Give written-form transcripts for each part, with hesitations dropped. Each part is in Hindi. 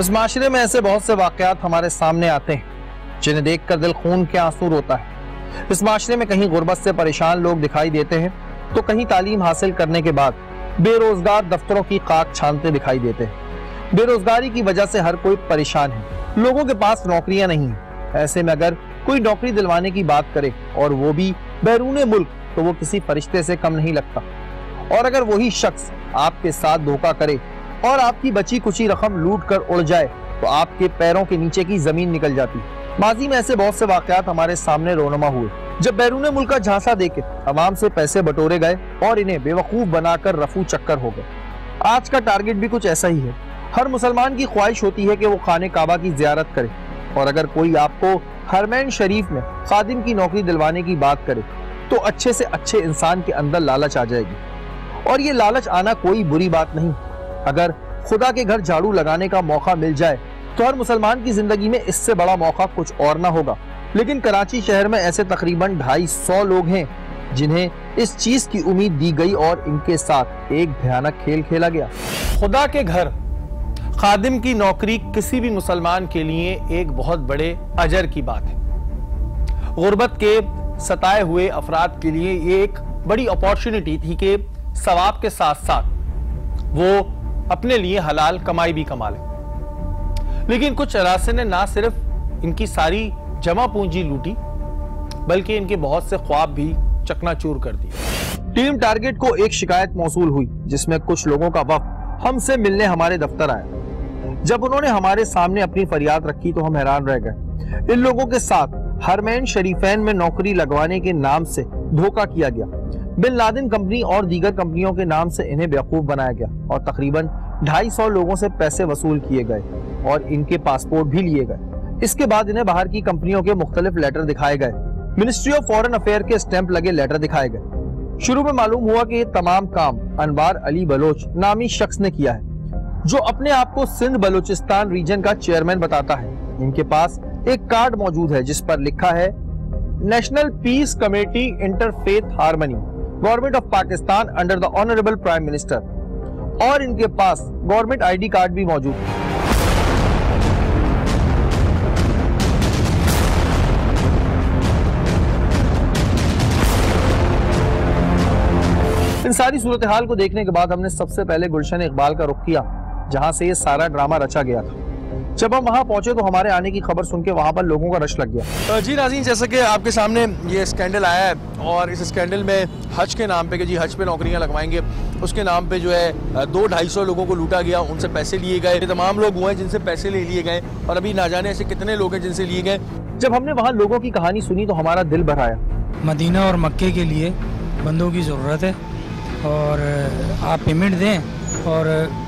इस माशरे में ऐसे बहुत से वाकयात हमारे सामने आते हैं जिन्हें देखकर दिल खून के आंसू रोता है। इस माशरे में कहीं गुर्बत से परेशान लोग दिखाई देते हैं तो कहीं तालीम हासिल करने के बाद बेरोजगार दफ्तरों की खाक छानते दिखाई देते हैं। बेरोजगारी की वजह से हर कोई परेशान है, लोगों के पास नौकरियां नहीं है। ऐसे में अगर कोई नौकरी दिलवाने की बात करे और वो भी बैरूने मुल्क, तो वो किसी फरिश्ते से कम नहीं लगता। और अगर वही शख्स आपके साथ धोखा करे और आपकी बची कुची रकम लूट कर उड़ जाए तो आपके पैरों के नीचे की जमीन निकल जाती। माजी में ऐसे बहुत से वाकयात हमारे सामने रोनुमा हुए जब बैरूने मुल्क का झांसा देके अवाम से पैसे बटोरे गए और इन्हें बेवकूफ बनाकर रफू चक्कर हो गए। आज का टारगेट भी कुछ ऐसा ही है। हर मुसलमान की ख्वाहिश होती है कि वो खाने काबा की जियारत करे, और अगर कोई आपको हरमैन शरीफ में खादिम की नौकरी दिलवाने की बात करे तो अच्छे से अच्छे इंसान के अंदर लालच आ जाएगी। और ये लालच आना कोई बुरी बात नहीं। अगर खुदा के घर झाड़ू लगाने का मौका मिल जाए तो हर मुसलमान की जिंदगी में इससे बड़ा मौका कुछ और ना होगा। लेकिन कराची शहर में ऐसे तकरीबन 250 लोग हैं जिन्हें इस चीज की उम्मीद दी गई और इनके साथ एक भयानक खेल खेला गया। खुदा के घर खादिम की नौकरी किसी भी मुसलमान के लिए एक बहुत बड़े अजर की बात है। गुर्बत के सताए हुए अफराद के लिए ये एक बड़ी अपॉर्चुनिटी थी कि सवाब के साथ साथ वो अपने लिए हलाल कमाई भी कमा ले। लेकिन कुछ अरासे ने ना सिर्फ इनकी सारी जमा पूंजी लूटी बल्कि इनके बहुत से ख्वाब भी चकनाचूर कर दिए। टीम टारगेट को एक शिकायत मौसूल हुई जिसमें कुछ लोगों का वफ्द हमसे मिलने हमारे दफ्तर आया। जब उन्होंने हमारे सामने अपनी फरियाद रखी तो हम हैरान रह गए। इन लोगों के साथ हरमैन शरीफैन में नौकरी लगवाने के नाम से धोखा किया गया। बिन लादेन कंपनी और दीगर कंपनियों के नाम से इन्हें बेवकूफ बनाया गया और तकरीबन 250 लोगों से पैसे वसूल किए गए और इनके पासपोर्ट भी लिए गए। इसके बाद इन्हें बाहर की कंपनियों के मुख्तलिफ लेटर दिखाए गए। मिनिस्ट्री ऑफ फॉरेन अफेयर के स्टैंप लगे लेटर दिखाए गए। शुरू में मालूम हुआ कि ये तमाम काम अनवार अली बलोच नामी शख्स ने किया है, जो अपने आप को सिंध बलूचिस्तान रीजन का चेयरमैन बताता है। इनके पास एक कार्ड मौजूद है जिस पर लिखा है national peace committee interfaith harmony, government of Pakistan under the honourable prime minister, और इनके पास गवर्नमेंट आईडी कार्ड भी मौजूद है। इन सारी सूरत हाल को देखने के बाद हमने सबसे पहले गुलशन इकबाल का रुख किया जहां से ये सारा ड्रामा रचा गया था। जब हम वहां पहुंचे तो हमारे आने की खबर सुन के वहां पर लोगों का रश लग गया। जी नाज़रीन, जैसे कि आपके सामने ये स्कैंडल आया है और इस स्कैंडल में हज के नाम पे कि जी हज पे नौकरियां लगवाएंगे, उसके नाम पे जो है 200-250 लोगों को लूटा गया, उनसे पैसे लिए गए। तमाम लोग हुए हैं जिनसे पैसे ले लिए गए और अभी ना जाने ऐसे कितने लोग हैं जिनसे लिए गए। जब हमने वहाँ लोगों की कहानी सुनी तो हमारा दिल भर आया। मदीना और मक्के के लिए बंदों की ज़रूरत है और आप पेमेंट दें और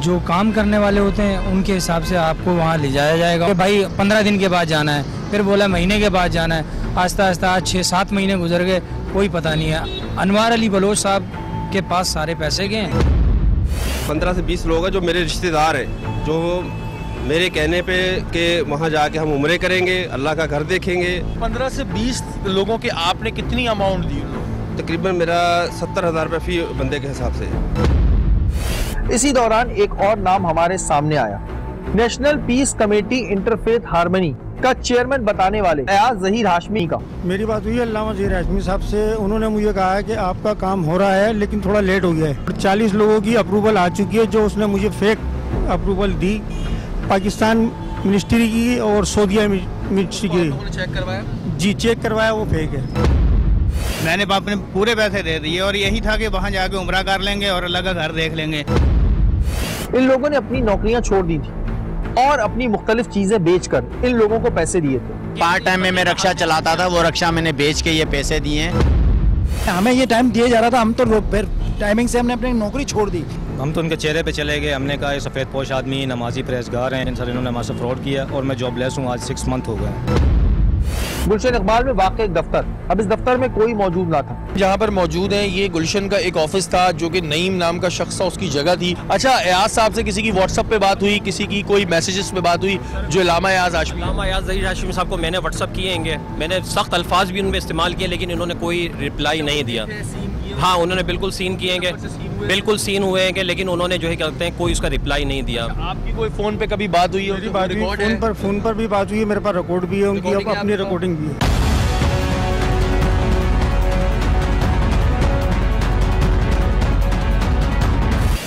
जो काम करने वाले होते हैं उनके हिसाब से आपको वहाँ ले जाया जाएगा। भाई 15 दिन के बाद जाना है, फिर बोला महीने के बाद जाना है। आस्ता आस्ता आज 6-7 महीने गुजर गए, कोई पता नहीं है। अनवार अली बलोच साहब के पास सारे पैसे गए हैं। 15 से 20 लोग हैं जो मेरे रिश्तेदार हैं, जो मेरे कहने पे कि वहाँ जाके हम उम्रे करेंगे, अल्लाह का घर देखेंगे। 15 से 20 लोगों के आपने कितनी अमाउंट दी? तकरीबन मेरा 70,000 रुपये फी बंदे के हिसाब से। इसी दौरान एक और नाम हमारे सामने आया, national peace committee interfaith harmony का चेयरमैन बताने वाले अयाज ज़हीर हाशमी का। मेरी बात हुई अल्लामा ज़हीर हाशमी साहब से। उन्होंने मुझे कहा है कि आपका काम हो रहा है लेकिन थोड़ा लेट हो गया है। 40 लोगों की अप्रूवल आ चुकी है जो उसने मुझे फेक अप्रूवल दी, पाकिस्तान मिनिस्ट्री की और सऊदीया मिनिस्ट्री की। चेक करवाया? जी चेक करवाया, वो फेक है। मैंने अपने पूरे पैसे दे दिए और यही था कि वहाँ जाके उम्रा कर लेंगे और अल्लाह का घर देख लेंगे। इन लोगों ने अपनी नौकरियां छोड़ दी थी और अपनी मुख्तलिफ चीजें बेचकर इन लोगों को पैसे दिए थे। पार्ट टाइम में मैं रक्षा चलाता था, वो रक्षा मैंने बेच के ये पैसे दिए हैं। हमें ये टाइम दिया जा रहा था, हम तो फिर टाइमिंग से हमने अपनी नौकरी छोड़ दी। हम तो उनके चेहरे पे चले गए। हमने कहा ये सफ़ेद पोश आदमी नमाजी परहेजगार हैं, इन सर इन्होंने हमारे से फ्रॉड किया और मैं जॉबलेस हूँ। आज 6 मंथ हो गए। गुलशन इकबाल में वाक़ एक दफ्तर, अब इस दफ्तर में कोई मौजूद ना था। जहाँ पर मौजूद है ये गुलशन का एक ऑफिस था जो कि नईम नाम का शख्स था, उसकी जगह थी। अच्छा, एयाज साहब से किसी की व्हाट्सएप पे बात हुई, किसी की कोई मैसेजेस पे बात हुई? जो अल्लामा एयाज ज़हीर हाशमी साहब को मैंने व्हाट्सएप किए हैं, मैंने सख्त अल्फाज भी उनमें इस्तेमाल किए लेकिन इन्होंने कोई रिप्लाई नहीं दिया। हाँ, उन्होंने बिल्कुल सीन किए हैं, बिल्कुल सीन हुए हैं, लेकिन उन्होंने जो है कहते हैं कोई उसका रिप्लाई नहीं दिया। आपकी कोई फोन पे कभी बात हुई है? मेरी बात हुई, फोन पर भी बात हुई है, मेरे पास रिकॉर्ड भी है उनकी, अपनी रिकॉर्डिंग भी है।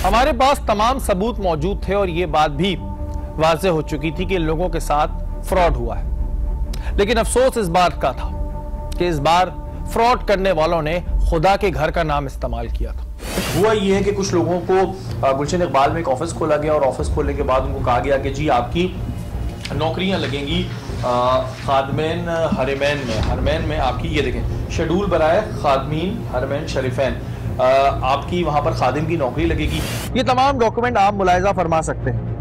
हमारे पास तमाम सबूत मौजूद थे और ये बात भी वाज़ेह हो चुकी थी कि लोगों के साथ फ्रॉड हुआ है। लेकिन अफसोस इस बात का था कि इस बार फ्रॉड करने वालों ने खुदा के घर का नाम इस्तेमाल किया था। हुआ ये है कि कुछ लोगों को गुलशन इकबाल में एक ऑफिस खोला गया और ऑफिस खोलने के बाद उनको कहा गया कि जी आपकी नौकरियां लगेंगी खादमीन हरमैन में आपकी, ये देखें शेड्यूल बनाए खादमीन हरमैन शरीफैन, आपकी वहां पर खादिम की नौकरी लगेगी। ये तमाम डॉक्यूमेंट आप मुलाहिजा फरमा सकते हैं।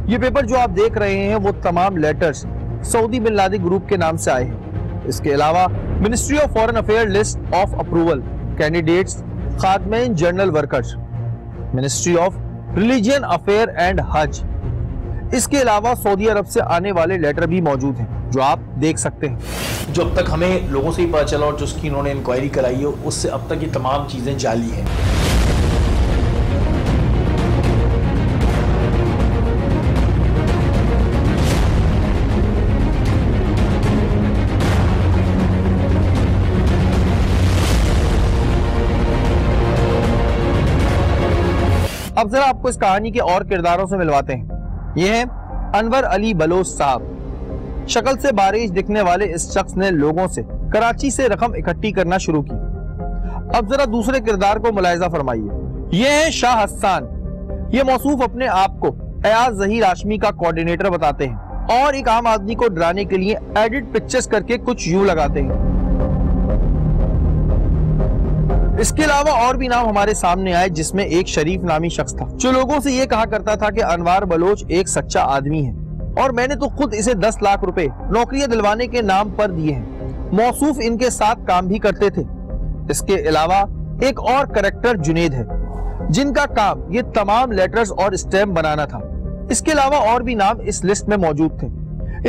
ये पेपर जो आप देख रहे हैं वो तमाम letters Saudi Bin Laden group के नाम से आए हैं। इसके अलावा ministry of foreign affair list of approval candidates खादमैन general workers, ministry of religion affair and हज, इसके अलावा सऊदी अरब से आने वाले लेटर भी मौजूद हैं जो आप देख सकते हैं। जो अब तक हमें लोगों से ही पता चला और जिसकी इन्होंने इंक्वायरी कराई है उससे अब तक ये तमाम चीजें जाली हैं। अब जरा आपको इस कहानी के और किरदारों से मिलवाते हैं। ये है अनवर अली बलोच साहब। शक्ल से बारिश दिखने वाले इस शख्स ने लोगों से कराची से रकम इकट्ठी करना शुरू की। अब जरा दूसरे किरदार को मुलाहिजा फरमाइए। ये है शाह हस्सान। ये मौसूफ अपने आप को अयाज ज़हीर हाशमी का कोऑर्डिनेटर बताते हैं और एक आम आदमी को डराने के लिए एडिट पिक्चर्स करके कुछ यूं लगाते हैं। इसके अलावा और भी नाम हमारे सामने आए जिसमें एक शरीफ नामी शख्स था जो लोगों से यह कहा करता था कि अनवार बलोच एक सच्चा आदमी है और मैंने तो खुद इसे 10 लाख रुपए नौकरियां दिलवाने के नाम पर दिए हैं। मौसूफ इनके साथ काम भी करते थे। इसके अलावा एक और कैरेक्टर जुनेद है जिनका काम ये तमाम लेटर्स और स्टैम्प बनाना था। इसके अलावा और भी नाम इस लिस्ट में मौजूद थे।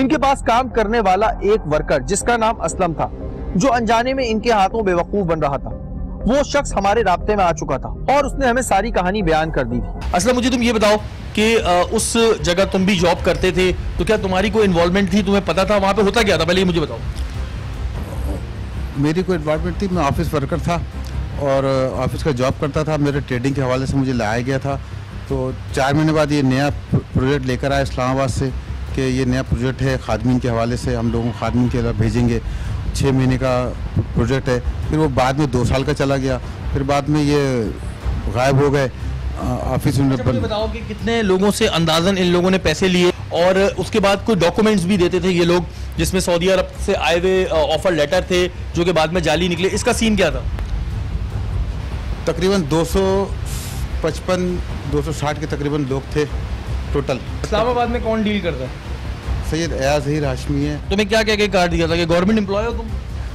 इनके पास काम करने वाला एक वर्कर जिसका नाम असलम था जो अनजाने में इनके हाथों बेवकूफ बन रहा था। वो शख्स हमारे राब्ते में आ चुका था और उसने हमें सारी कहानी बयान कर दी थी। असलम, मुझे तुम ये बताओ कि उस जगह तुम भी जॉब करते थे तो क्या तुम्हारी कोई इन्वॉल्वमेंट थी? तुम्हें पता था वहां पे होता क्या था? पहले ये मुझे बताओ। मेरी कोई इन्वॉल्वमेंट थी, मैं ऑफिस वर्कर था और ऑफिस का जॉब करता था। मेरे ट्रेडिंग के हवाले से मुझे लाया गया था। तो 4 महीने बाद ये नया प्रोजेक्ट लेकर आया इस्लामाबाद से कि ये नया प्रोजेक्ट है खादमीन के हवाले से, हम लोगों को खादमीन के लिए भेजेंगे। 6 महीने का प्रोजेक्ट है। फिर वो बाद में 2 साल का चला गया। फिर बाद में ये गायब हो गए ऑफिस में। मुझे बताओ कि कितने लोगों से अंदाजन इन लोगों ने पैसे लिए और उसके बाद कोई डॉक्यूमेंट्स भी देते थे ये लोग जिसमें सऊदी अरब से आए हुए ऑफर लेटर थे जो कि बाद में जाली निकले। इसका सीन क्या था? तकरीबन 250 के तकरीबन लोग थे टोटल। इस्लामाबाद में कौन डील करता है? सैयद अयाज ज़हीर हाशमी है। तुम्हें क्या क्या कार्ड दिया था कि गवर्नमेंट एम्प्लॉय हो तुम?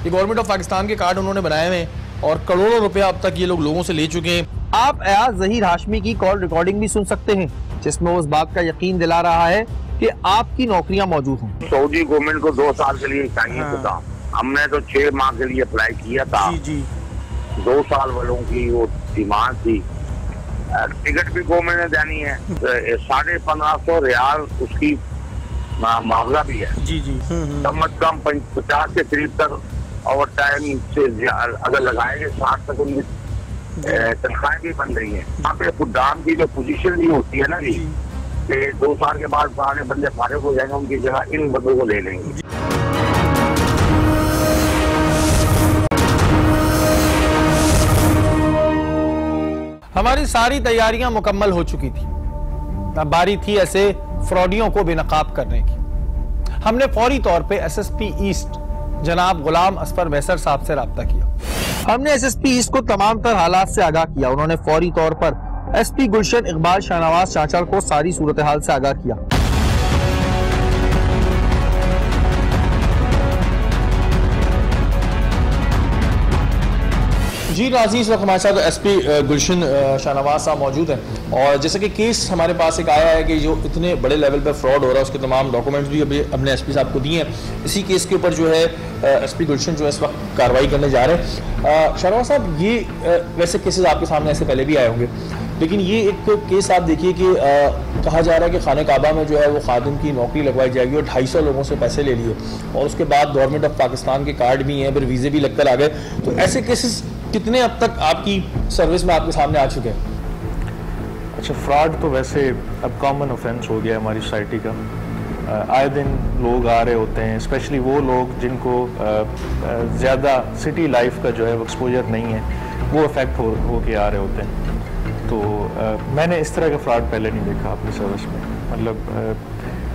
ये गवर्नमेंट ऑफ पाकिस्तान के कार्ड उन्होंने बनाए हुए और करोड़ों रुपया अब तक ये लोगों से ले चुके हैं। आप अयाज ज़हीर हाशमी की कॉल रिकॉर्डिंग भी सुन सकते हैं जिसमें वो इस बात का यकीन दिला रहा है कि आपकी नौकरियां मौजूद हैं। सऊदी गवर्नमेंट को 2 साल के लिए चाहिए था। हमने तो 6 माह के लिए अप्लाई किया था। 2 साल वालों की वो डिमांड थी। टिकट भी गवर्नमेंट ने देनी है। 1550 रियाल उसकी मुआवजा भी है। कम अज कम 50 के करीब तक ओवर टाइम से अगर लगाएंगे 60 तक उनकी तनख्वाहें भी बन रही हैं। यहाँ पे खुदाम की जो पोजीशन भी होती है ना जी, कि 2 साल के बाद सारे बंदे फारिग हो जाएंगे, उनकी जगह इन बंदों को ले लेंगे। हमारी सारी तैयारियां मुकम्मल हो चुकी थी। अब बारी थी ऐसे फ्रॉडियों को बेनकाब करने की। हमने फौरी तौर पे एसएसपी ईस्ट जनाब गुलाम असफर वैसर साहब से राब्ता किया। हमने एसएसपी ईस्ट को तमाम तर हालात से आगाह किया। उन्होंने फौरी तौर पर एसपी गुलशन इकबाल शाहनवाज चाचा को सारी सूरत हाल से आगाह किया। जी नाज़रीन, इस वक्त हमारे साथ एसपी गुलशन शाहनवाज साहब मौजूद हैं और जैसे कि केस हमारे पास एक आया है कि जो इतने बड़े लेवल पे फ्रॉड हो रहा है उसके तमाम डॉक्यूमेंट्स भी अभी हमने एसपी साहब को दिए हैं। इसी केस के ऊपर जो है एसपी गुलशन जो है इस वक्त कार्रवाई करने जा रहे हैं। शाहनवाज साहब, ये वैसे केसेस आपके सामने ऐसे पहले भी आए होंगे, लेकिन ये एक केस आप देखिए कि कहा जा रहा है कि खाने काबा में जो है वो खादिम की नौकरी लगवाई जाएगी और 250 लोगों से पैसे ले लिए और उसके बाद गवर्नमेंट ऑफ पाकिस्तान के कार्ड भी हैं, फिर वीज़े भी लगकर आ गए। तो ऐसे केसेस कितने अब तक आपकी सर्विस में आपके सामने आ चुके हैं? अच्छा, फ्रॉड तो वैसे अब कॉमन ऑफेंस हो गया है हमारी सोसाइटी का। आए दिन लोग आ रहे होते हैं, स्पेशली वो लोग जिनको ज़्यादा सिटी लाइफ का जो है वो एक्सपोजर नहीं है, वो अफेक्ट हो के आ रहे होते हैं। तो मैंने इस तरह का फ्रॉड पहले नहीं देखा अपनी सर्विस में। मतलब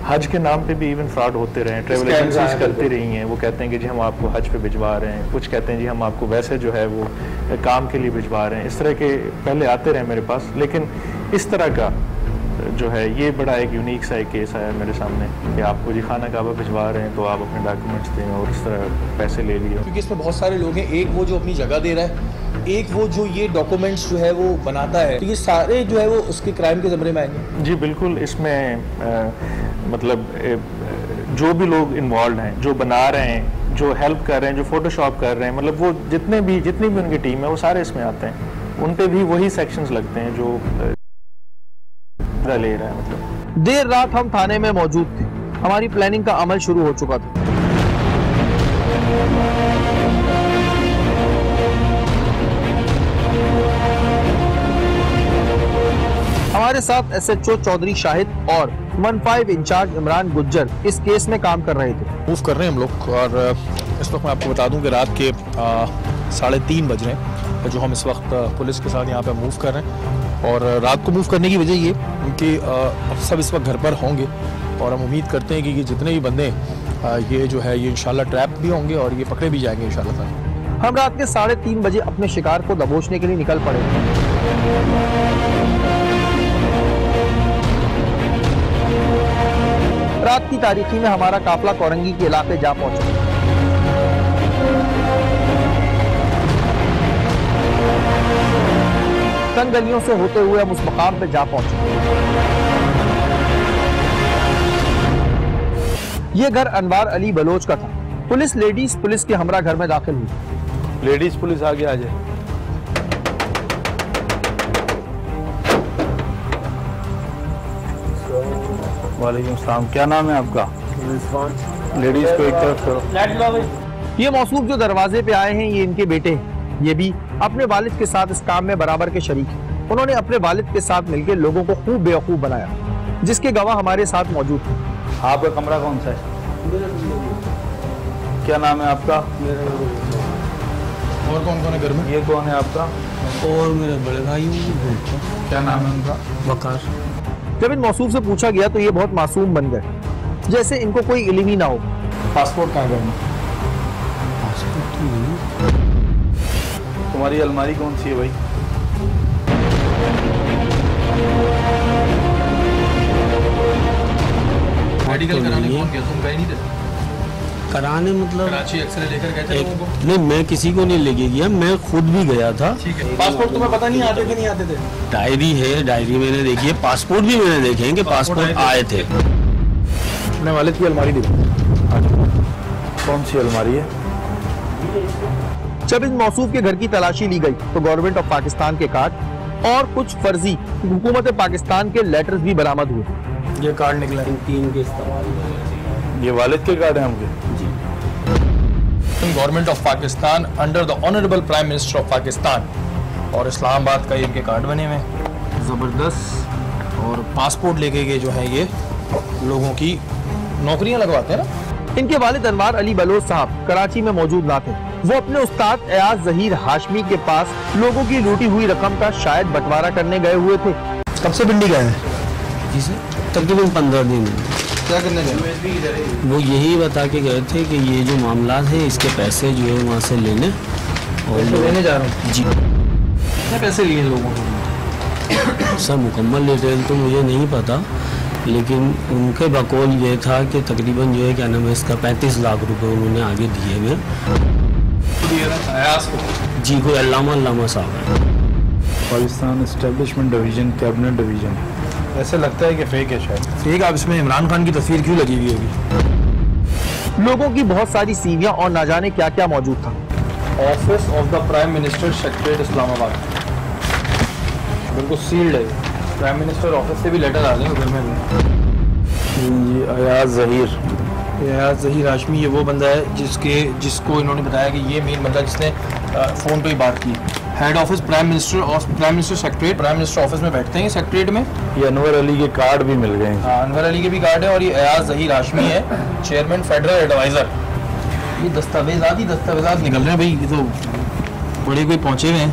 हज के नाम पे भी इवन फ्रॉड होते रहे हैं, ट्रैवल एजेंसीज करती रही हैं। वो कहते हैं कि जी हम आपको हज पे भिजवा रहे हैं, कुछ कहते हैं जी हम आपको वैसे जो है वो काम के लिए भिजवा रहे हैं। इस तरह के पहले आते रहे मेरे पास, लेकिन इस तरह का जो है ये बड़ा एक यूनिक सा एक केस आया मेरे सामने कि आपको जी खाना काबा भिजवा रहे हैं तो आप अपने डॉक्यूमेंट्स दें और इस तरह पैसे ले लिए। क्योंकि इसमें बहुत सारे लोग हैं, एक वो जो अपनी जगह दे रहा है, एक वो जो ये डॉक्यूमेंट्स जो है वो बनाता है, तो ये सारे जो है वो उसके क्राइम के ज़मरे में आएंगे। जी बिल्कुल, इसमें मतलब जो भी लोग इन्वॉल्व हैं, जो बना रहे हैं, जो हेल्प कर रहे हैं, जो फोटोशॉप कर रहे हैं, मतलब वो जितनी भी उनकी टीम है वो सारे इसमें आते हैं। उन पे भी वही सेक्शंस लगते हैं जो ले रहा है। मतलब देर रात हम थाने में मौजूद थे, हमारी प्लानिंग का अमल शुरू हो चुका था। हमारे साथ एसएचओ चौधरी शाहिद और 15 इंचार्ज इमरान गुज्जर इस केस में काम कर रहे थे। मूव कर रहे हैं हम लोग और इस वक्त मैं आपको बता दूं कि रात के 3:30 बज रहे हैं जो हम इस वक्त पुलिस के साथ यहाँ पे मूव कर रहे हैं। और रात को मूव करने की वजह ये कि सब इस वक्त घर पर होंगे और हम उम्मीद करते हैं कि जितने भी बंदे ये जो है ये इंशाल्लाह ट्रैप भी होंगे और ये पकड़े भी जाएंगे इंशाल्लाह। हम रात के 3:30 बजे अपने शिकार को दबोचने के लिए निकल पड़े। रात की तारीकी में हमारा काफिला कोरंगी के इलाके जा पहुंचा। तंग गलियों से होते हुए हम उस मकाम पे जा पहुंचे। ये घर अनवार अली बलोच का था। पुलिस लेडीज पुलिस के हमरा घर में दाखिल हुई। लेडीज पुलिस आगे आ जाए। वालेकुम सलाम, क्या नाम है आपका? लेडीज को एक तरफ करो। ये मौसूफ जो दरवाजे पे आए हैं ये इनके बेटे हैं। ये भी अपने वालिद के साथ इस काम में बराबर के शरीक हैं। उन्होंने अपने वालिद के साथ मिलकर लोगों को खूब बेवकूफ बनाया, जिसके गवाह हमारे साथ मौजूद थे। आपका कमरा कौन सा है? क्या नाम है आपका? और कौन कौन है घर में? ये कौन है आपका? और मेरे बड़े भाई। क्या नाम है उनका? वकार। जब इन मौसूफ से पूछा गया तो ये बहुत मासूम बन गए, जैसे इनको कोई इल्म ही ना हो। पासपोर्ट कहाँ है? तुम्हारी अलमारी कौन सी है भाई? मेडिकल कराने कौन गया? तुम गए नहीं थे कराने? मतलब कराची एक्सरे लेकर गए थे लोगों को? नहीं, मैं किसी को नहीं लेके गया, मैं खुद भी गया था। पासपोर्ट तुम्हें पता नहीं आते थे? नहीं आते थे? डायरी है, डायरी मैंने देखी है, पासपोर्ट भी मैंने देखे हैं कि पासपोर्ट आए थे। अपने वालिद की अलमारी दी। कौन सी अलमारी है? जब इन मौसूफ के घर की तलाशी ली गई तो गवर्नमेंट ऑफ पाकिस्तान के कार्ड और कुछ फर्जी हुकूमत पाकिस्तान के लेटर्स भी बरामद हुए। ये कार्ड निकला है 3 के इस्तेमाल। ये वालिद के कार्ड हैं हमके? Government of Pakistan under the honourable prime minister of Pakistan और इस्लामाबाद का इनके कार्ड बने हुए ज़बरदस्त। और पासपोर्ट लेके गए जो है ये लोगों की नौकरियां लगवाते हैं ना। इनके वालिद अनवार अली बलोच साहब कराची में मौजूद ना थे। वो अपने उस्ताद एयाज जहीर हाशमी के पास लोगों की लूटी हुई रकम का शायद बंटवारा करने गए हुए थे। कब से पिंडी गए हैं? जी सर, तकरीबन 15 दिन। क्या करने गए? वो यही बता के गए थे कि ये जो मामला है इसके पैसे जो है वहाँ से लेने और लेने जा रहा हूँ। जी कितने पैसे लिए लोगों को? सर मुकम्मल डिटेल तो मुझे नहीं पता, लेकिन उनके बकौल ये था कि तकरीबन जो है क्या नाम है इसका 35 लाख रुपए उन्होंने आगे दिए हुए। दिया था अयाज को? जी कोई अल्लामा साहब है। Pakistan establishment division, cabinet division, ऐसे लगता है कि फेक है शायद। फेक? आप इसमें इमरान खान की तस्वीर क्यों लगी हुई होगी? लोगों की बहुत सारी सीवियां और ना जाने क्या क्या मौजूद था। Office of the prime minister, secretariat Islamabad, बिल्कुल सील्ड है। प्राइम मिनिस्टर ऑफिस से भी लेटर आ गए उधर में भी। अयाज ज़हीर हाशमी, ये वो बंदा है जिसको इन्होंने बताया कि ये मेन बंदा जिसने फ़ोन पे ही बात की। Head office prime minister secretariat, prime minister office में बैठते हैं सेक्रेटरीट में। ये अनवर अली के कार्ड भी मिल गए। हाँ, अनवर अली के भी कार्ड है। और ये अयाज ज़हीर हाशमी है, चेयरमैन फेडरल एडवाइज़र। ये दस्तावेज़ात निकल रहे हैं भाई, ये तो बड़े कोई पहुँचे हुए हैं।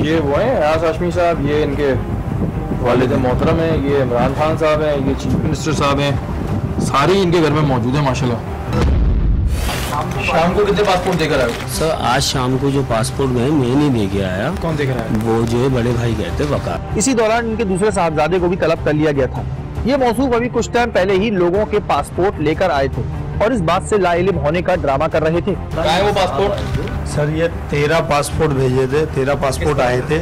ये वो है अयाज हाशमी साहब, ये इनके वालिद मोहतरम है, ये इमरान खान साहब हैं, ये चीफ मिनिस्टर साहब हैं, सारे इनके घर में मौजूद है माशाल्लाह। शाम को कितने पासपोर्ट देकर आए? सर आज शाम को जो पासपोर्ट मैं नहीं दे के आया। कौन देकर आया? वो जो है बड़े भाई कहते वकार। इसी दौरान इनके दूसरे साहबजादे को भी तलब कर लिया गया था। ये मौसूफ अभी कुछ टाइम पहले ही लोगों के पासपोर्ट लेकर आए थे और इस बात से लाइल्म होने का ड्रामा कर रहे थे। कहाँ है वो पासपोर्ट? सर ये 13 पासपोर्ट भेजे थे, 13 पासपोर्ट आए थे।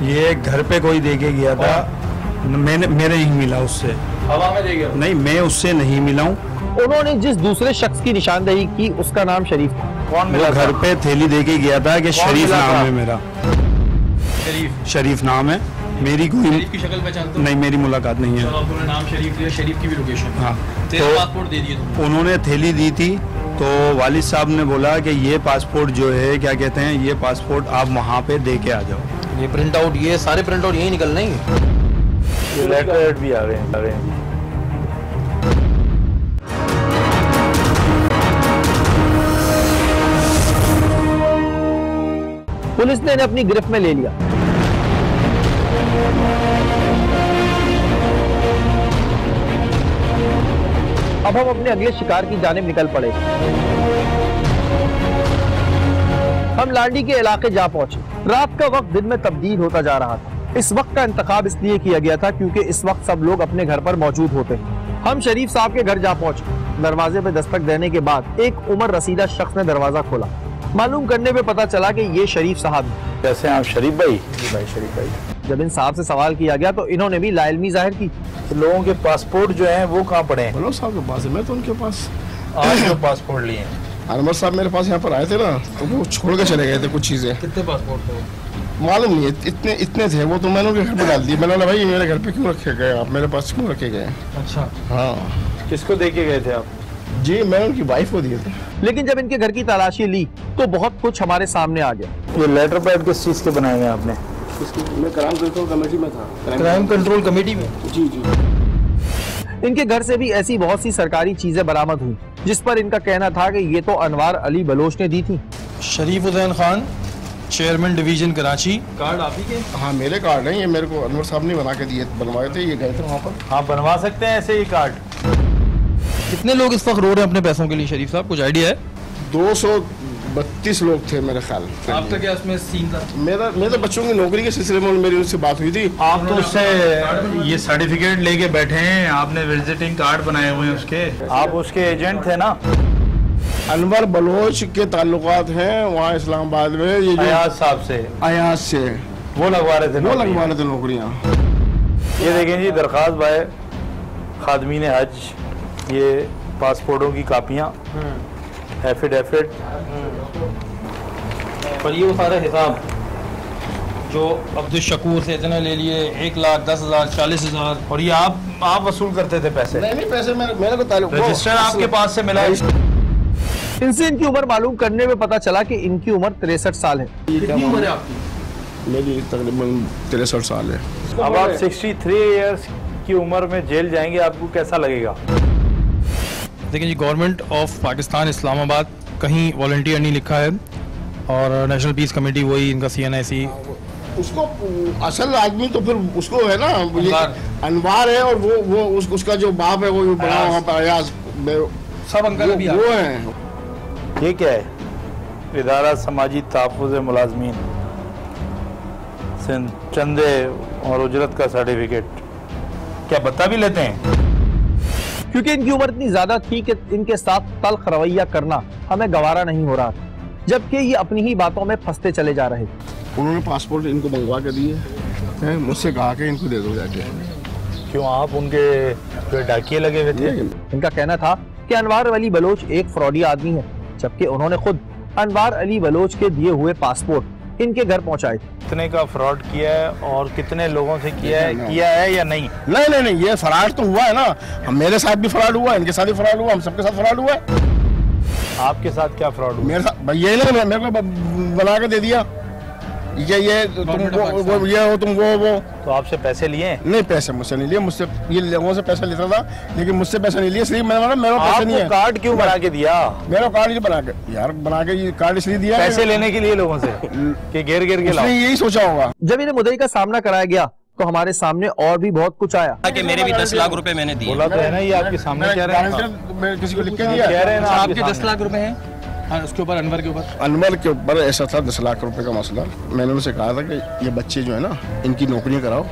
ये घर पे कोई दे के गया था, मेरे नहीं मिला उससे। हवा में दे गया? नहीं, मैं उससे नहीं मिला हूँ। उन्होंने जिस दूसरे शख्स की निशानदेही की उसका नाम शरीफ था। कौन मिला? घर पे थैली दे के गया था कि शरीफ नाम है मेरा। शरीफ नाम है। मेरी कोई शरीफ की शक्ल पहचानते हो? नहीं, मेरी मुलाकात नहीं है। चलो आपने नाम शरीफ दिया, शरीफ की भी लोकेशन। हाँ, तो पासपोर्ट दे दिए तुमने? उन्होंने थैली दी थी तो वालिद साहब ने बोला कि ये पासपोर्ट जो है क्या कहते हैं, ये पासपोर्ट आप वहाँ पे दे के आ जाओ। ये प्रिंट आउट, ये सारे प्रिंट आउट यही निकल रहे हैं। ये लेटर भी आ रहे हैं। पुलिस ने इन्हें अपनी गिरफ्त में ले लिया। अब हम अपने अगले शिकार की जानिब निकल पड़े। हम लांडी के इलाके जा पहुंचे। रात का वक्त दिन में तब्दील होता जा रहा था। इस वक्त का इंतखाब इसलिए किया गया था क्योंकि इस वक्त सब लोग अपने घर पर मौजूद होते हैं। हम शरीफ साहब के घर जा पहुंचे। दरवाजे पे दस्तक देने के बाद एक उम्र रसीदा शख्स ने दरवाजा खोला। मालूम करने पे पता चला कि ये शरीफ साहब हैं। कैसे हैं आप? शरीफ भाई? जी भाई, शरीफ भाई। जब इन साहब से सवाल किया गया तो इन्होंने भी लाइल्मी जाहिर की। तो लोगों के पासपोर्ट जो हैं वो कहाँ पड़े हैं? बलोच साहब के पास है। मैं तो उनके पास आज जो पासपोर्ट लिए हैं। अनवर साहब मेरे पास यहाँ पर आए थे ना, तो वो छोड़ के चले गए थे कुछ चीजें। कितने पासपोर्ट थे? मालूम नहीं है, इतने थे वो, तो मैंने उनके घर पे डाल दिए। मैंने बोला भाई मेरे घर पे क्यों रखे गए आप, मेरे पास क्यों रखे गए? अच्छा, हाँ। किसको दे के गए थे आप? जी मैंने उनकी वाइफ को दिए थे। लेकिन जब इनके घर की तलाशी ली तो बहुत कुछ हमारे सामने आ गया। ये लेटर पैड किस चीज़ के बनाए हैं आपने? मैं क्राइम कंट्रोल कमेटी में था। क्राइम कंट्रोल कमेटी में? जी जी। इनके घर से भी ऐसी बहुत सी सरकारी चीजें बरामद हुई जिस पर इनका कहना था कि ये तो अनवार अली बलोच ने दी थी। Sharif Hussain Khan, chairman division Karachi. Card आप ही के? हाँ मेरे कार्ड हैं, ये मेरे को अनवर साहब ने बना के दिए, बनवाए थे, ये गए थे वहाँ पर। हाँ बनवा सकते हैं ऐसे ही कार्ड। कितने लोग इस वक्त रो रहे हैं अपने पैसों के लिए शरीफ साहब, कुछ आइडिया है? 232 लोग थे मेरे ख्याल। आपका क्या उसमें सीन था? मेरा तो बच्चों की नौकरी के सिलसिले में मेरी उनसे बात हुई थी। आप तो उससे ये सर्टिफिकेट लेके बैठे हैं, आपने विजिटिंग कार्ड बनाए हुए हैं उसके, आप उसके एजेंट थे ना? अनवर बलोच के ताल्लुकात हैं वहाँ इस्लामाबाद में। ये जो अयाज साहब से, अयाज से वो लगवा रहे थे, वो लगवा रहे थे नौकरियाँ। ये देखें जी, दरख्वास्त बाय खादमीन हज, ये पासपोर्टों की कापियाँ, एफिडेविट, पर ये वो सारा हिसाब जो अब्दुल शकूर से इतना ले लिए, 1,10,000, 40,000, और ये आप वसूल करते थे पैसे? नहीं पैसे मेरे को ताल्लुक, रजिस्टर आपके पास से मिला। इनसे इनकी उम्र मालूम करने में पता चला कि इनकी उम्र 63 साल है। कितनी उम्र है आपकी? मेरी तकरीबन 63 साल है। अब आप 63 इयर्स की उम्र में जेल जाएंगे, आपको कैसा लगेगा? देखिए जी, गवर्नमेंट ऑफ पाकिस्तान इस्लामाबाद कहीं वॉलंटियर नहीं लिखा है और नेशनल पीस कमेटी वही इनका CNIC। उसको असल आदमी तो फिर उसको है ना, अनवार है, और वो उसका जो बाप है वो बड़ा वहाँ पर अयाज, सब अंकल भी वो है। ये क्या है? इदारा समाजी तहफ़्फ़ुज़ मुलाज़मीन सिंध, चंदे और उजरत का सर्टिफिकेट। क्या बता भी लेते हैं? क्योंकि इनकी उम्र इतनी ज्यादा थी कि इनके साथ तल्ख रवैया करना हमें गवारा नहीं हो रहा था। जबकि ये अपनी ही बातों में फंसते चले जा रहे। उन्होंने पासपोर्ट इनको मंगवा के दिए, मुझसे कहा कि इनको दे दो जाके। क्यों आप उनके डाकिये लगे हुए थे? इनका कहना था कि अनवार अली बलोच एक फ्रॉडी आदमी है, जबकि उन्होंने खुद अनवार अली बलोच के दिए हुए पासपोर्ट इनके घर पहुंचाए। कितने का फ्रॉड किया है और कितने लोगों से किया है या नहीं? नहीं, ये फ्रॉड तो हुआ है ना। मेरे साथ भी फ्रॉड हुआ, इनके साथ भी फ्रॉड हुआ, हम सबके साथ फ्रॉड हुआ है। आपके साथ क्या फ्रॉड हुआ? मेरे साथ ये नहीं, मेरे को बना के दे दिया ये तुम वो ये हो, तुम वो। तो आपसे पैसे लिए? नहीं, पैसे मुझसे नहीं लिए। मुझसे ये लोगों से पैसा लेता था, लेकिन मुझसे पैसा नहीं लिए। सिर्फ मेरा पैसा नहीं है। कार्ड क्यों बना के दिया? मेरा कार्ड बना के ये कार्ड इसलिए दिया पैसे लेने के लिए लोगों से कि घेर के लाओ। यही सोचा होगा। जब इन्हें मुद्दई का सामना कराया गया तो हमारे सामने और भी बहुत कुछ आया कि मेरे भी 10 लाख रुपए मैंने दिए। बोला तो है ना, ये आपके सामने कह रहे हैं, किसी को लिख के दिया कह रहे हैं ना आपके 10 लाख रुपए हैं। उसके ऊपर अनवर के ऊपर ऐसा था 10 लाख रुपए का मसला। मैंने उनसे कहा था कि ये बच्चे जो है ना, इनकी नौकरी कराओ,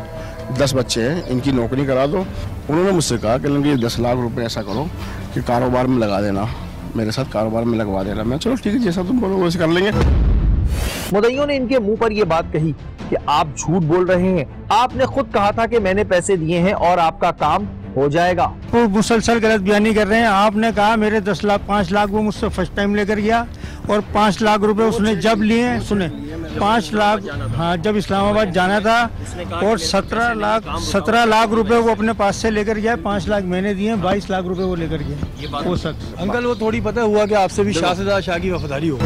10 बच्चे हैं, इनकी नौकरी करा दो। उन्होंने मुझसे कहा कि ये 10 लाख रुपए ऐसा करो कि कारोबार में लगा देना, मेरे साथ कारोबार में लगवा देना। मैं चलो ठीक है, जैसा तुम बोलो वैसे कर लेंगे। मुद्दइयों ने इनके मुंह पर ये बात कही कि आप झूठ बोल रहे हैं, आपने खुद कहा था कि मैंने पैसे दिए हैं और आपका काम हो जाएगा। वो मुसलसल गलत बयानी कर रहे हैं। आपने कहा मेरे 10 लाख 5 लाख वो मुझसे फर्स्ट टाइम लेकर गया, और 5 लाख रुपए उसने जब लिए, सुने 5 लाख, हाँ, जब इस्लामाबाद जाना था, और 17 लाख रुपए वो अपने पास से लेकर गया। 5 लाख मैंने दिए, 22 लाख रुपए वो लेकर गया। वो शख्स अंकल, वो थोड़ी पता हुआ कि आपसे भी शाह से ज्यादा शाह की वफादारी हो।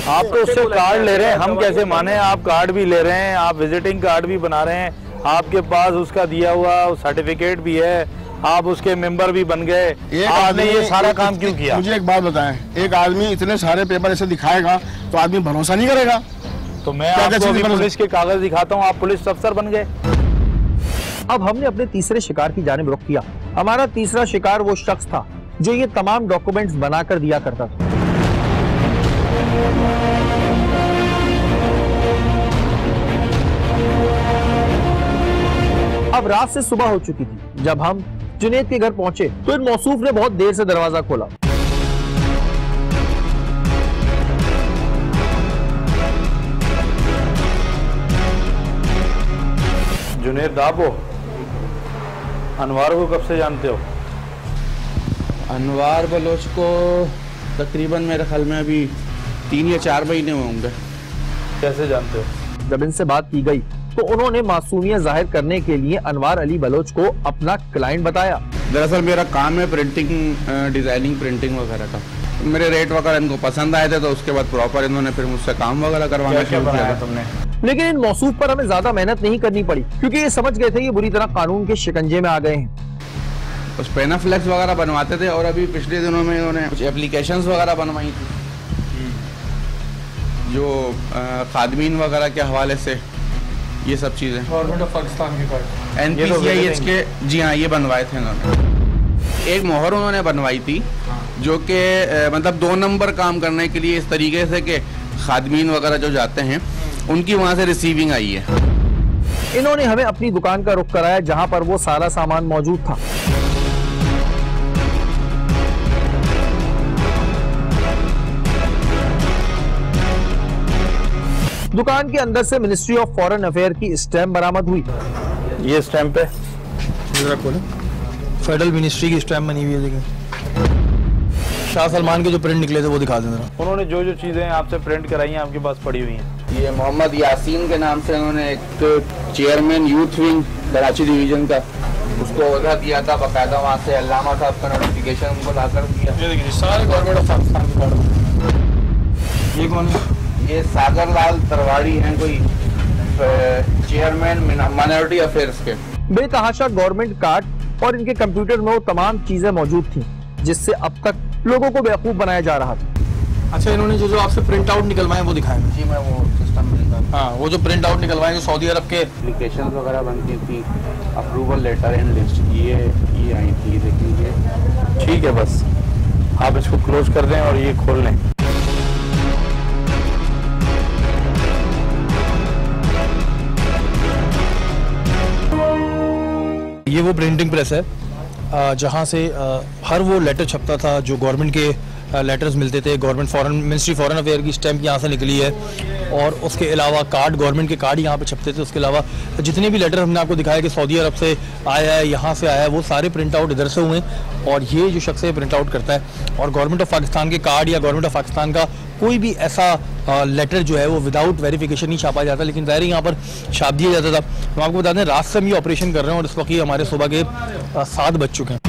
आप तो उससे कार्ड ले रहे हैं, हम कैसे माने? आप कार्ड भी ले रहे हैं, आप विजिटिंग कार्ड भी बना रहे हैं, आपके पास उसका दिया हुआ सर्टिफिकेट भी है, आप उसके मेंबर भी बन गए। आपने ये सारा काम क्यों किया? मुझे एक बात बताएं, एक आदमी इतने सारे पेपर ऐसे दिखाएगा तो आदमी भरोसा नहीं करेगा। तो मैं आपको अभी पुलिस के कागज दिखाता हूँ, आप पुलिस अफसर बन गए। अब हमने अपने तीसरे शिकार की जानिब रुख किया। हमारा तीसरा शिकार वो शख्स था जो ये तमाम डॉक्यूमेंट्स बनाकर दिया करता था। अब रात से सुबह हो चुकी थी। जब हम जुनैद के घर पहुंचे तो इन मौसूफ ने बहुत देर से दरवाजा खोला। जुनैद आप हो? अनवार को कब से जानते हो? अनवार बलोच को तकरीबन मेरे ख्याल में अभी 3 या 4 महीने होंगे। कैसे जानते हो? जब इनसे बात की गई तो उन्होंने मासूमियत जाहिर करने के लिए अनवार अली बलोच को अपना क्लाइंट बताया। दरअसल मेरा काम है प्रिंटिंग, डिजाइनिंग, प्रिंटिंग वगैरह का। मेरे रेट वगैरह इनको पसंद आए थे, तो उसके बाद प्रॉपर इन्होंने फिर मुझसे काम वगैरह करवाना शुरू किया तुमने। लेकिन इन मौसूफ पर हमें ज्यादा मेहनत नहीं करनी पड़ी, क्योंकि ये समझ गए थे ये बुरी तरह कानून के शिकंजे में आ गए हैं। उस पेना फ्लेक्स वगैरह बनवाते थे, और अभी पिछले दिनों में इन्होंने कुछ एप्लीकेशंस वगैरह बनवाई थी, जो खादमीन वगैरह के हवाले से, ये सब चीजें। गवर्नमेंट ऑफ पाकिस्तान के कार्ड, NPCIH के, जी हाँ, ये बनवाए थे इन्होंने। एक मोहर उन्होंने बनवाई थी जो कि मतलब 2 नंबर काम करने के लिए, इस तरीके से कि खादमीन वगैरह जो जाते हैं उनकी वहाँ से रिसीविंग आई है। इन्होंने हमें अपनी दुकान का रुख कराया जहाँ पर वो सारा सामान मौजूद था। दुकान के अंदर से मिनिस्ट्री ऑफ फॉरेन अफेयर की स्टैम्प बरामद हुई। ये स्टैम्प है, फेडरल मिनिस्ट्री की स्टैम्प बनी हुई है। देखिए, शाह सलमान के जो प्रिंट निकले थे वो दिखा देना। उन्होंने जो जो चीजें आपसे प्रिंट कराई हैं आपके पास पड़ी हुई हैं। ये मोहम्मद यासीन के नाम से उन्होंने एक chairman youth wing Karachi division का, उसको ओहदा दिया था बाकायदा, वहाँ से अल्लामा साहब का नोटिफिकेशन उनको लाकर दिया। ये देखिए सारे गवर्नमेंट ऑफ पाकिस्तान के कार्ड। ये कौन है? ये सागर लाल तरवाड़ी हैं, कोई चेयरमैन माइनॉरिटी अफेयर्स के। बेतहाशा गवर्नमेंट कार्ड और इनके कंप्यूटर में वो तमाम चीजें मौजूद थी जिससे अब तक लोगों को बेवकूफ बनाया जा रहा था। अच्छा, इन्होंने जो आपसे प्रिंट आउट निकलवाए वो दिखाए? जी, मैं वो सिस्टम में, हाँ, वो जो प्रिंट आउट निकलवाए जो सऊदी अरब के एप्लीकेशन वगैरह बनती थी, अप्रूवल लेटर एंड लिस्ट, ये आई थी। देखिए, ठीक है, बस आप इसको क्लोज कर दें और ये खोल लें। ये वो प्रिंटिंग प्रेस है जहाँ से हर वो लेटर छपता था जो गवर्नमेंट के लेटर्स मिलते थे। Government foreign ministry foreign affair की स्टैंप यहाँ से निकली है, और उसके अलावा कार्ड, गवर्नमेंट के कार्ड यहाँ पे छपते थे। उसके अलावा जितने भी लेटर हमने आपको दिखाया कि सऊदी अरब से आया है, यहाँ से आया है, वो सारे प्रिंट आउट इधर से हुए हैं। और ये जो शख्स है प्रिंट आउट करता है, और गवर्नमेंट ऑफ पाकिस्तान के कार्ड या गवर्नमेंट ऑफ पाकिस्तान का कोई भी ऐसा लेटर जो है वो विदाउट वेरिफिकेशन नहीं छापा जाता, लेकिन ज़ाहिर यहाँ पर छाप दिया जाता था। हम आपको बता दें रात से हम ये ऑपरेशन कर रहे हैं और इस वक्त ये हमारे सुबह के 7 बज चुके हैं।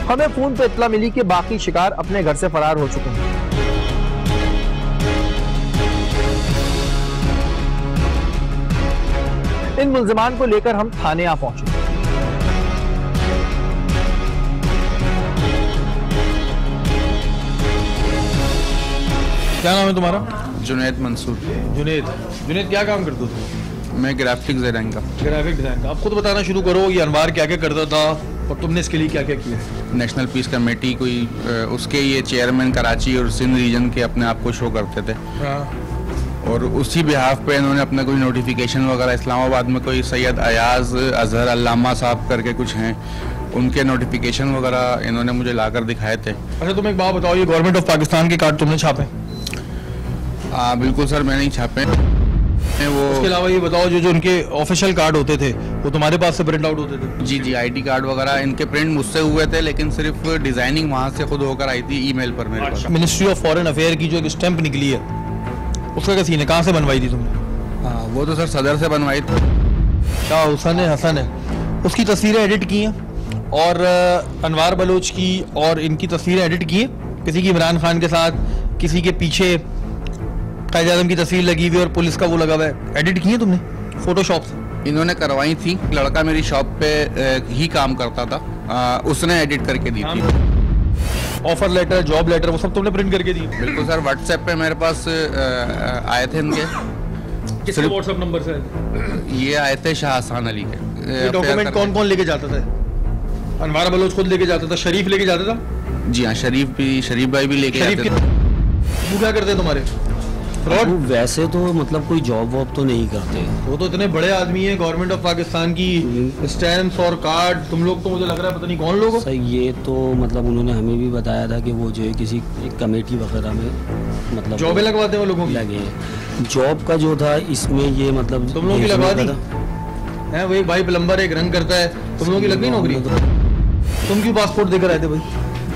हमें फोन पर इत्तला मिली कि बाकी शिकार अपने घर से फरार हो चुके हैं। इन मुल्जिमान को लेकर हम थाने आ पहुंचे। क्या नाम है तुम्हारा? जुनैद मंसूर। जुनैद क्या काम करते हो? मैं ग्राफिक डिजाइन का। ग्राफिक डिजाइन का। आप खुद बताना शुरू करो, ये अनवार क्या क्या करता था और तुमने इसके लिए क्या क्या किया? नेशनल पीस कमेटी कोई उसके ये चेयरमैन कराची और सिंध रीजन के अपने आप को शो करते थे। और उसी बिहाफ पे इन्होंने अपना कोई नोटिफिकेशन वगैरह, इस्लामाबाद में कोई सैयद अयाज अजहर अल्लामा साहब करके कुछ हैं, उनके नोटिफिकेशन वगैरह इन्होंने मुझे लाकर दिखाए थे। अच्छा तुम एक बात बताओ, ये गवर्नमेंट ऑफ पाकिस्तान के कार्ड तुमने छापे? बिल्कुल सर, मैंने ही छापे वो। उसके अलावा ये बताओ, जो उनके ऑफिशियल कार्ड होते थे वो तुम्हारे पास से प्रिंट आउट होते थे? जी, आईडी कार्ड वगैरह इनके प्रिंट मुझसे हुए थे, लेकिन सिर्फ डिजाइनिंग वहाँ से खुद होकर आई थी ईमेल पर मेरे पास। मिनिस्ट्री ऑफ फॉरेन अफेयर की जो एक स्टैंप निकली है उसका क्या सीन है? कहाँ से बनवाई थी तुमने? हाँ, वो तो सर सदर से बनवाई थी। क्या हुसन है, उसकी तस्वीरें एडिट की हैं, और अनवार बलोच की और इनकी तस्वीरें एडिट की हैं। किसी की इमरान खान के साथ, किसी के पीछे कायद आज़म की तस्वीर लगी हुई और पुलिस का वो लगा हुआ है। एडिट की है तुमने फोटोशॉप से? इन्होंने करवाई थी। लड़का मेरी शॉप पे ही काम करता था, उसने एडिट करके दी थी। ऑफर लेटर, जॉब लेटर, वो सब तुमने प्रिंट करके दी? बिल्कुल सर, व्हाट्सएप पे मेरे पास आए थे इनके। किसके व्हाट्सएप नंबर से? ये आए थे शाह हसन अली के। ये डॉक्यूमेंट कौन कौन लेके जाता था? अनवार बलोच खुद लेके जाता था, शरीफ लेके जाता था? जी हाँ, शरीफ भाई भी लेके जाते थे। वो क्या करते तुम्हारे? वैसे तो मतलब कोई जॉब वॉब तो नहीं करते। वो तो इतने बड़े आदमी हैं, गवर्नमेंट ऑफ पाकिस्तान की स्टैम्प्स और कार्ड, तुम लोग तो मुझे लग रहा है पता नहीं कौन लोग हो। सर ये तो मतलब उन्होंने हमें भी बताया था कि वो जो है किसी एक कमेटी वगैरह में मतलब जॉबें लगवाते हैं वो लोगों की। लगे हैं। जॉब का जो था इसमें ये मतलब तुम लोगों की लगवा दी है? वो एक भाई प्लम्बर एक रंग करता है, तुम लोगों की लग गई नौकरी? तुम क्यों पासपोर्ट देकर आए थे भाई?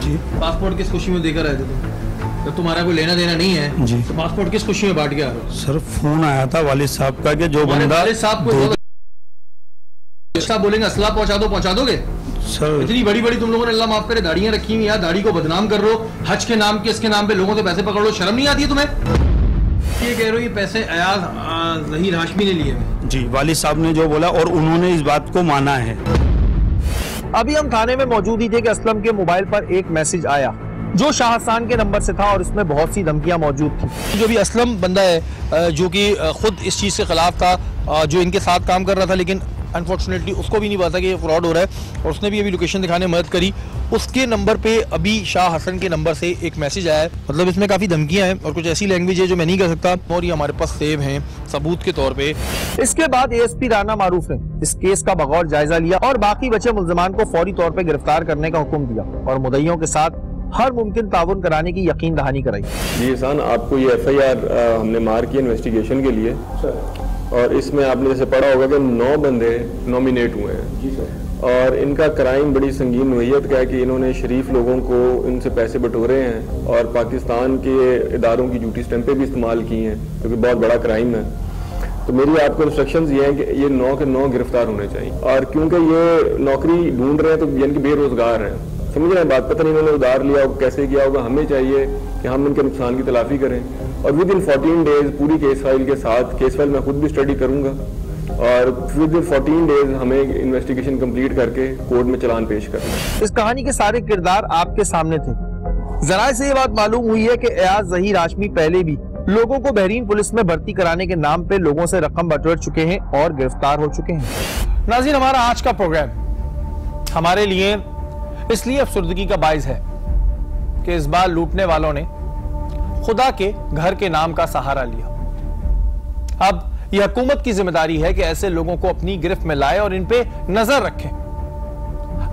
जी, पासपोर्ट किस खुशी में देकर आए थे तुम? तो तुम्हारा कोई लेना देना नहीं है जी, तो पासपोर्ट किस खुशी में बांट के आ रहे हो? सर फोन आया था वालिद साहब का कि जो बंदा साहब को बोलेंगे असला पहुंचा दोगे? सर इतनी बड़ी बड़ी तुम लोगों ने अल्लाह माफ करे दाढ़ियां रखी हुई, यार दाढ़ी को बदनाम कर रहे हो, हज के नाम के इसके नाम पे लोगों से पैसे पकड़ लो, शर्म नहीं आती है तुम्हें? ये कह रहे हो ये पैसे अयाज ज़हीर हाशमी ने लिए? जी, वालिद साहब ने जो बोला और उन्होंने इस बात को माना है। अभी हम थाने में मौजूद ही थे कि असलम के मोबाइल पर एक मैसेज आया जो शाह हसन के नंबर से था और इसमें बहुत सी धमकियां मौजूद थी। जो भी असलम बंदा है जो कि खुद इस चीज़ के खिलाफ था, जो इनके साथ काम कर रहा था, लेकिन अनफॉर्चुनेटली उसको भी नहीं पता कि ये फ्रॉड हो रहा है, और उसने भी अभी लोकेशन दिखाने में मदद करी। उसके नंबर पे अभी शाह हसन के नंबर से एक मैसेज आया है, मतलब इसमें काफ़ी धमकियां हैं और कुछ ऐसी लैंग्वेज है जो मैं नहीं कर सकता, और ये हमारे पास सेव हैं सबूत के तौर पे। इसके बाद एएसपी राना मारूफ ने इस केस का बगौर जायजा लिया और बाकी बचे मुल्जिमान को फौरी तौर पे गिरफ्तार करने का हुक्म दिया और मुद्दइयों के साथ हर मुमकिन ताउन कराने की यकीन दहानी कराई। जी एहसान, आपको ये FIR हमने मार की इन्वेस्टिगेशन के लिए, और इसमें आपने जैसे पढ़ा होगा कि 9 बंदे नॉमिनेट हुए हैं। जी सर। और इनका क्राइम बड़ी संगीन नोयत का है कि इन्होंने शरीफ लोगों को इनसे पैसे बटोरे हैं और पाकिस्तान के इदारों की झूठी स्टैंपें भी इस्तेमाल की हैं, क्योंकि बहुत बड़ा क्राइम है। तो मेरी आपको इंस्ट्रक्शंस ये हैं कि ये 9 के 9 गिरफ्तार होने चाहिए, और क्योंकि ये नौकरी ढूंढ रहे हैं तो यानी कि बेरोजगार हैं, समझ रहे हैं बात, पता नहीं इन्होंने उधार लिया होगा, कैसे किया होगा। हमें चाहिए कि हम इनके नुकसान की तलाफी करें, और विद इन 14 डेज पूरी केस फाइल के साथ, केस फाइल मैं खुद भी स्टडी करूंगा, और विद इन 14 डेज हमें इन्वेस्टिगेशन कंप्लीट करके कोर्ट में चलान पेश करना है। इस कहानी के सारे किरदार आपके सामने थे। जराए से ये बात मालूम हुई है कि अयाज ज़हीर हाशमी पहले भी लोगों को बहरीन पुलिस में भर्ती कराने के नाम पे लोगों से रकम बटोर चुके हैं और गिरफ्तार हो चुके हैं। नाज़रीन, हमारा आज का प्रोग्राम हमारे लिए इसलिए अफसरदगी का बाइस है कि इस बार लूटने वालों ने खुदा के घर के नाम का सहारा लिया। अब यह हुकूमत की जिम्मेदारी है कि ऐसे लोगों को अपनी गिरफ्त में लाए और इन पे नजर रखें।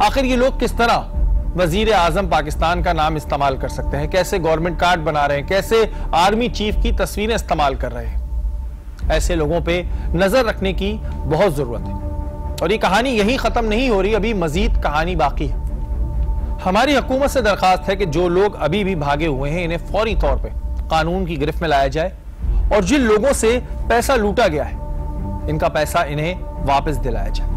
आखिर ये लोग किस तरह वजीर आजम पाकिस्तान का नाम इस्तेमाल कर सकते हैं, कैसे गवर्नमेंट कार्ड बना रहे हैं, कैसे आर्मी चीफ की तस्वीरें इस्तेमाल कर रहे हैं। ऐसे लोगों पे नजर रखने की बहुत जरूरत है और ये कहानी यही खत्म नहीं हो रही, अभी मजीद कहानी बाकी है। हमारी हुकूमत से दरखास्त है कि जो लोग अभी भी भागे हुए हैं इन्हें फौरी तौर पे कानून की गिरफ्त में लाया जाए और जिन लोगों से पैसा लूटा गया है इनका पैसा इन्हें वापस दिलाया जाए।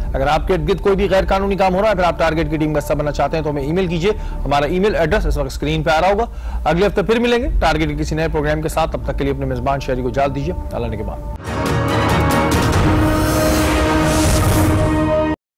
अगर आपके इर्द गिर्द कोई भी गैर कानूनी काम हो रहा है, फिर आप टारगेट की टीम का हिस्सा बनना चाहते हैं तो हमें ईमेल कीजिए। हमारा ईमेल एड्रेस इस वक्त स्क्रीन पे आ रहा होगा। अगले हफ्ते फिर मिलेंगे टारगेट के किसी नए प्रोग्राम के साथ। तब तक के लिए अपने मेजबान शहरी को इजाजत दीजिए। अल्लाह ने के बाद।